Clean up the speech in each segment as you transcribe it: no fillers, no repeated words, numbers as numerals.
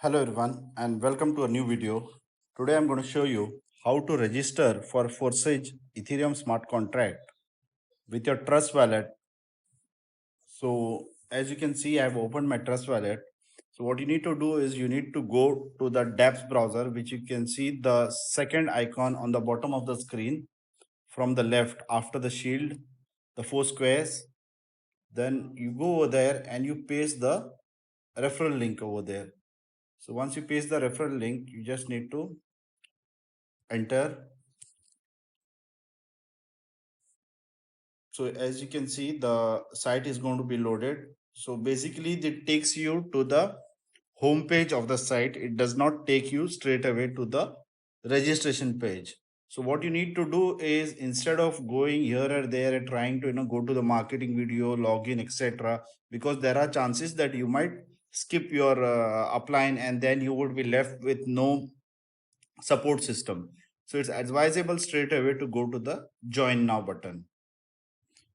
Hello everyone and welcome to a new video. Today I'm going to show you how to register for Forsage Ethereum smart contract with your Trust wallet. So as you can see, I have opened my Trust wallet. So what you need to do is you need to go to the dApps browser, which you can see the second icon on the bottom of the screen from the left after the shield, the four squares. Then you go over there and you paste the referral link over there. So once you paste the referral link, you just need to enter. So as you can see, the site is going to be loaded. So basically it takes you to the home page of the site. It does not take you straight away to the registration page. So what you need to do is, instead of going here or there and trying to go to the marketing video, login, etc., because there are chances that you might skip your upline and then you would be left with no support system. So it's advisable straight away to go to the join now button.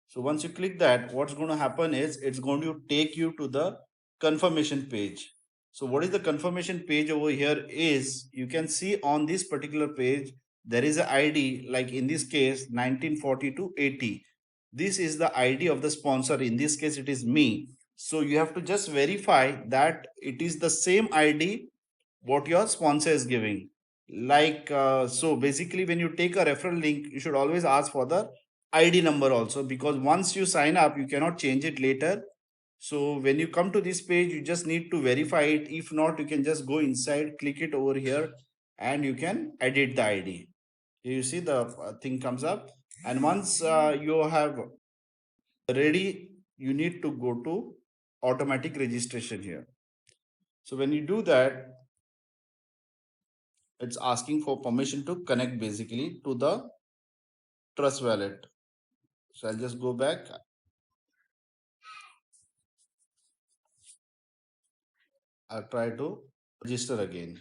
So once you click that, what's going to happen is it's going to take you to the confirmation page. So what is the confirmation page over here is, you can see on this particular page, there is a ID, like in this case 194280. This is the ID of the sponsor. In this case, it is me. So you have to just verify that it is the same ID what your sponsor is giving. So basically when you take a referral link, you should always ask for the ID number also, because once you sign up, you cannot change it later. So when you come to this page, you just need to verify it. If not, you can just go inside, click it over here, and you can edit the ID. Here you see the thing comes up. And once you have ready, you need to go to automatic registration here. So when you do that, it's asking for permission to connect basically to the Trust wallet. So I'll just go back. I'll try to register again.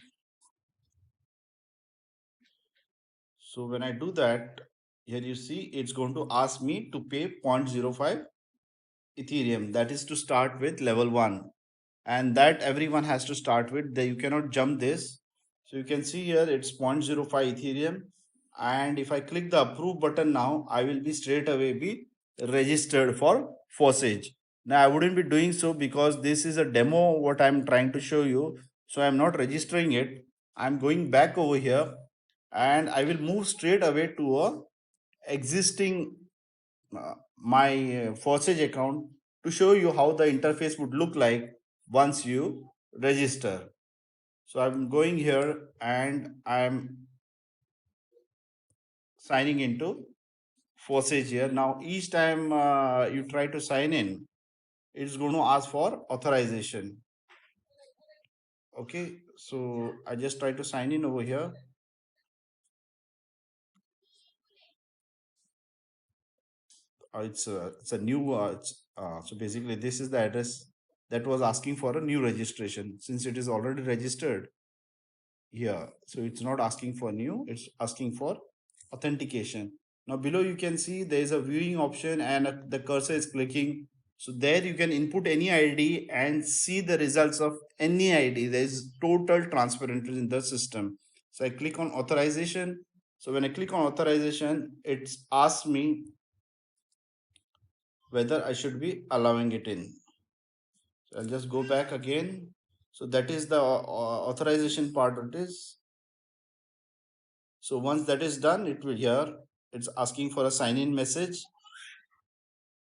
So when I do that, here you see it's going to ask me to pay 0.05 Ethereum. That is to start with level 1. And that everyone has to start with. That you cannot jump this. So you can see here it's 0.05 Ethereum. And if I click the approve button now, I will be straight away be registered for Forsage. Now I wouldn't be doing so because this is a demo what I'm trying to show you. So I'm not registering it. I'm going back over here and I will move straight away to a existing my Forsage account to show you how the interface would look like once you register. So I'm going here and I'm signing into Forsage here. Now each time you try to sign in, it's going to ask for authorization. Okay, so I just try to sign in over here. It's a new so basically this is the address that was asking for a new registration. Since it is already registered here, so it's not asking for new, it's asking for authentication. Now below you can see there is a viewing option and the cursor is clicking. So there you can input any ID and see the results of any ID. There is total transparency in the system. So I click on authorization. So when I click on authorization, it asks me whether I should be allowing it in. So I'll just go back again. So that is the authorization part it is. So once that is done, it will here, it's asking for a sign in message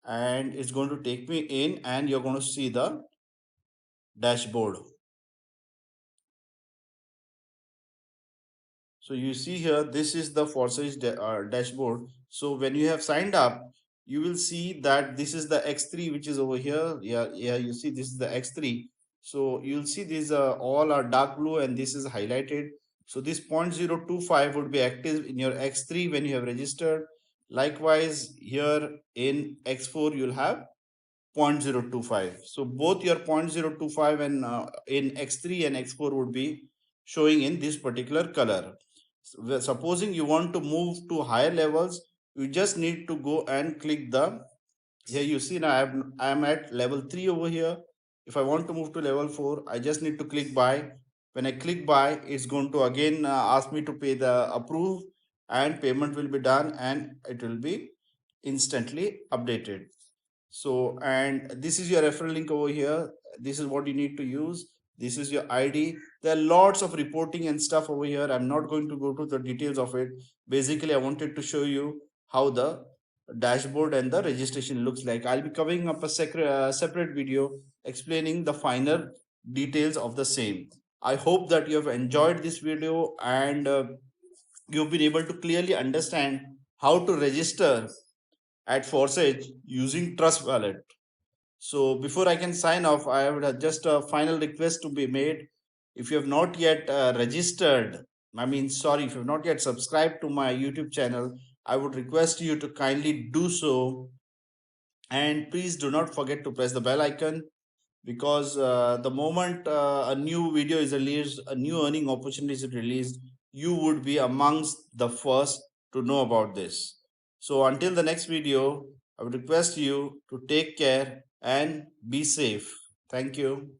and it's going to take me in and you're going to see the dashboard. So you see here, this is the Forsage dashboard. So when you have signed up, you will see that this is the X3, which is over here. Yeah, you see this is the X3. So you'll see these all are dark blue and this is highlighted. So this 0.025 would be active in your X3 when you have registered. Likewise, here in X4, you'll have 0.025. So both your 0.025 and in X3 and X4 would be showing in this particular color. So, supposing you want to move to higher levels, you just need to go and click the, here you see now I am at level 3 over here. If I want to move to level 4, I just need to click buy When I click buy, it's going to again ask me to pay the approve, and payment will be done and it will be instantly updated. So, and this is your referral link over here. This is what you need to use. This is your ID. There are lots of reporting and stuff over here. I'm not going to go to the details of it. Basically, I wanted to show you how the dashboard and the registration looks like. I'll be covering up a separate video explaining the finer details of the same. I hope that you have enjoyed this video and you've been able to clearly understand how to register at Forsage using Trust Wallet. So before I can sign off, I have just a final request to be made. If you have not yet registered, sorry, if you have not yet subscribed to my YouTube channel, I would request you to kindly do so. And please do not forget to press the bell icon, because the moment a new video is released, a new earning opportunity is released, you would be amongst the first to know about this. So until the next video, I would request you to take care and be safe. Thank you.